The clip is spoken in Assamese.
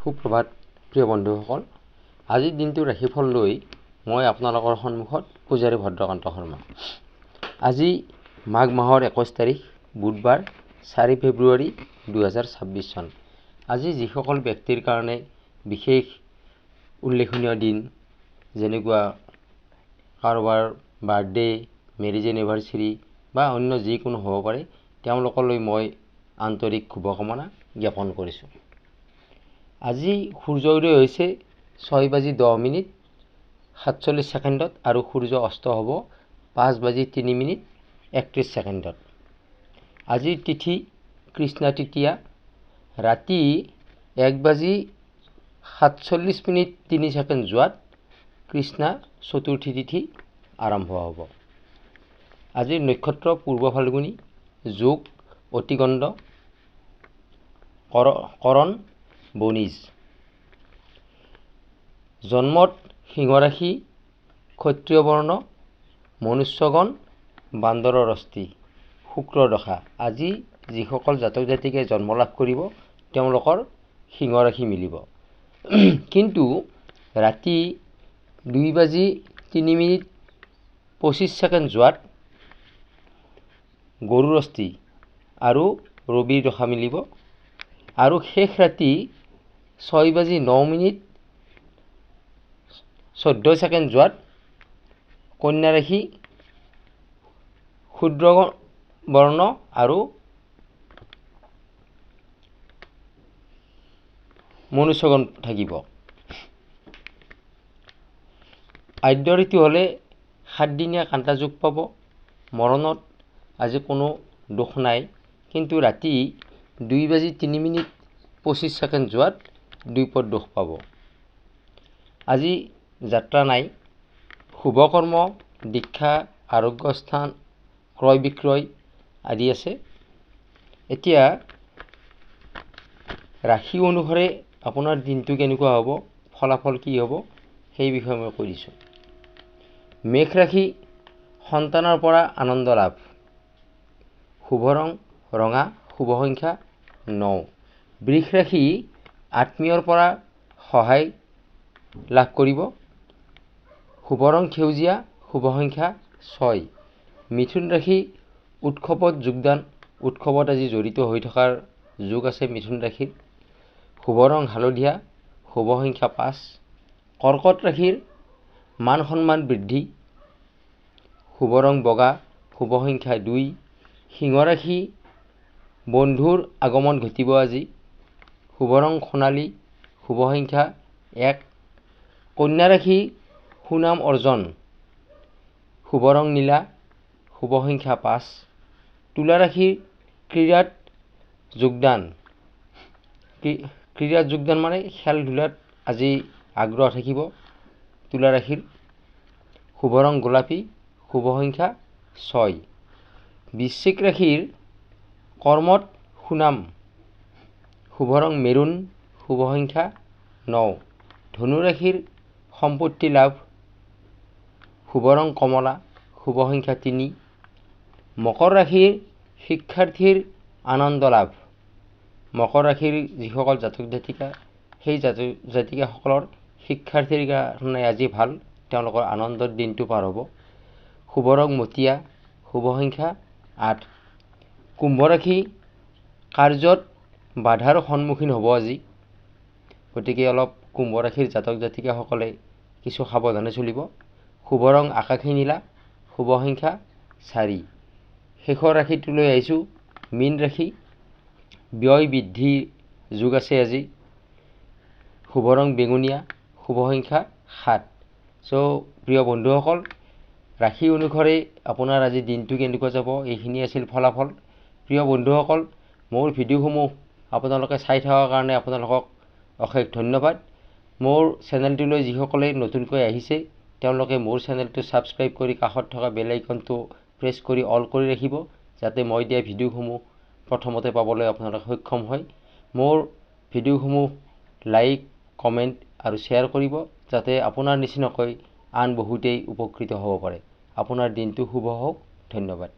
সুপ্ৰভাত প্ৰিয় বন্ধুসকল, আজিৰ দিনটোৰ ৰাশিফল লৈ মই আপোনালোকৰ সন্মুখত পূজাৰী ভদ্ৰকান্ত শৰ্মা। আজি মাঘ মাহৰ 21 তাৰিখ বুধবাৰ 4 ফেব্ৰুৱাৰী 2026 চন। আজি যিসকল ব্যক্তিৰ কাৰণে বিশেষ উল্লেখনীয় দিন, যেনেকুৱা কাৰোবাৰ বাৰ্থডে, মেৰিজ এনিভাৰ্চাৰী বা অন্য যিকোনো হ'ব পাৰে, তেওঁলোকলৈ মই আন্তৰিক শুভকামনা জ্ঞাপন কৰিছোঁ। আজি সূৰ্য উদয় হৈছে 6:10:47 আৰু সূৰ্য অস্ত হ'ব 5:03:31। আজিৰ তিথি কৃষ্ণা তৃতীয়া, ৰাতি 1:47:03 যোৱাত কৃষ্ণা চতুৰ্থী তিথি আৰম্ভ হ'ব। আজিৰ নক্ষত্ৰ পূৰ্ব ফাল্গুনী, যোগ অতিগণ্ড, কৰণ বনিজ। জন্মত সিংহ ৰাশি, ক্ষত্ৰিয় বৰ্ণ, মনুষ্যগণ, বান্দৰৰ অস্থি, শুক্ৰ দশা। আজি যিসকল জাতক জাতিকে জন্ম লাভ কৰিব তেওঁলোকৰ সিংহ ৰাশি মিলিব, কিন্তু ৰাতি 2:03:25 যোৱাত গৰুৰ অস্থি আৰু ৰবিৰ দশা মিলিব, আৰু শেষ ৰাতি 6:09:14 যোৱাত কন্যা ৰাশি, ক্ষুদ্ৰ বৰ্ণ আৰু মনুষ্যগণ থাকিব। আদ্য ঋতু হ'লে 7 দিনীয়া কাণ্টা যোগ পাব। মৰণত আজি কোনো দোষ নাই, কিন্তু ৰাতি 2:03:25 যোৱাত দ্বিপদ দোষ পাব। আজি যাত্ৰা নাই। শুভকৰ্ম, দীক্ষা, আৰোগ্য স্থান, ক্ৰয় বিক্ৰয় আদি আছে। এতিয়া ৰাশি অনুসাৰে আপোনাৰ দিনটো কেনেকুৱা হ'ব, ফলাফল কি হ'ব, সেই বিষয়ে মই কৈ দিছোঁ। মেঘ ৰাশি, সন্তানৰ পৰা আনন্দ লাভ, শুভ ৰং ৰঙা, শুভ সংখ্যা 9। বৃষ ৰাশি, আত্মীয়ৰ পৰা সহায় লাভ কৰিব, শুভ ৰং সেউজীয়া, শুভ সংখ্যা 6। মিথুন ৰাশি, উৎসৱত যোগদান, উৎসৱত আজি জড়িত হৈ থকাৰ যোগ আছে মিথুন ৰাশিৰ, শুভ ৰং হালধীয়া, শুভ সংখ্যা 5। কৰ্কট ৰাশিৰ মান সন্মান বৃদ্ধি, শুভ ৰং বগা, শুভ সংখ্যা 2। সিংহ ৰাশি, বন্ধুৰ আগমন ঘটিব আজি, শুভ ৰং সোণালী, শুভ সংখ্যা 1। কন্যা ৰাশি, সুনাম অৰ্জন, শুভ ৰং নীলা, শুভ সংখ্যা 5। তুলা ৰাশিৰ ক্ৰীড়াত যোগদান মানে খেল ধূলাত আজি আগ্ৰহ থাকিব তুলা ৰাশিৰ, শুভ ৰং গোলাপী, শুভ সংখ্যা 6। বৃশ্চিক ৰাশিৰ কৰ্মত সুনাম, শুভ ৰং মেৰুন, শুভ সংখ্যা 9। ধনু ৰাশিৰ সম্পত্তি লাভ, শুভ ৰং কমলা, শুভ সংখ্যা 3। মকৰ ৰাশিৰ শিক্ষাৰ্থীৰ আনন্দ লাভ, মকৰ ৰাশিৰ যিসকল জাতক জাতিকা, সেই জাতক জাতিকাসকলৰ শিক্ষাৰ্থীৰ কাৰণে আজি ভাল, তেওঁলোকৰ আনন্দৰ দিনটো পাৰ হ'ব। শুভ ৰং মটীয়া, শুভ সংখ্যা 8। কুম্ভ ৰাশি, কাৰ্যত বাধাৰ সন্মুখীন হ'ব আজি, গতিকে অলপ কুম্ভ ৰাশিৰ জাতক জাতিকাসকলে কিছু সাৱধানে চলিব। শুভ ৰং আকাশী নীলা, শুভ সংখ্যা 4। শেষৰ ৰাশিটোলৈ আহিছোঁ, মীন ৰাশি। ব্যয় বৃদ্ধিৰ যোগ আছে আজি, শুভ ৰং বেঙুনীয়া, শুভ সংখ্যা 7। প্ৰিয় বন্ধুসকল, ৰাশি অনুসাৰে আপোনাৰ আজি দিনটো কেনেকুৱা যাব, এইখিনি আছিল ফলাফল। প্ৰিয় বন্ধুসকল, মোৰ ভিডিঅ'সমূহ আপোনালোকে চাই থকাৰ কাৰণে আপোনালোকক অশেষ ধন্যবাদ। মোৰ চেনেলটোলৈ যিসকলে নতুনকৈ আহিছে তেওঁলোকে মোৰ চেনেলটো ছাবস্ক্ৰাইব কৰি কাষত থকা বেল আইকনটো প্ৰেছ কৰি অল কৰি ৰাখিব, যাতে মই দিয়া ভিডিঅ'সমূহ প্ৰথমতে পাবলৈ আপোনালোকে সক্ষম হয়। মোৰ ভিডিঅ'সমূহ লাইক, কমেণ্ট আৰু শ্বেয়াৰ কৰিব, যাতে আপোনাৰ নিচিনাকৈ আন বহুতেই উপকৃত হ'ব পাৰে। আপোনাৰ দিনটো শুভ হওক। ধন্যবাদ।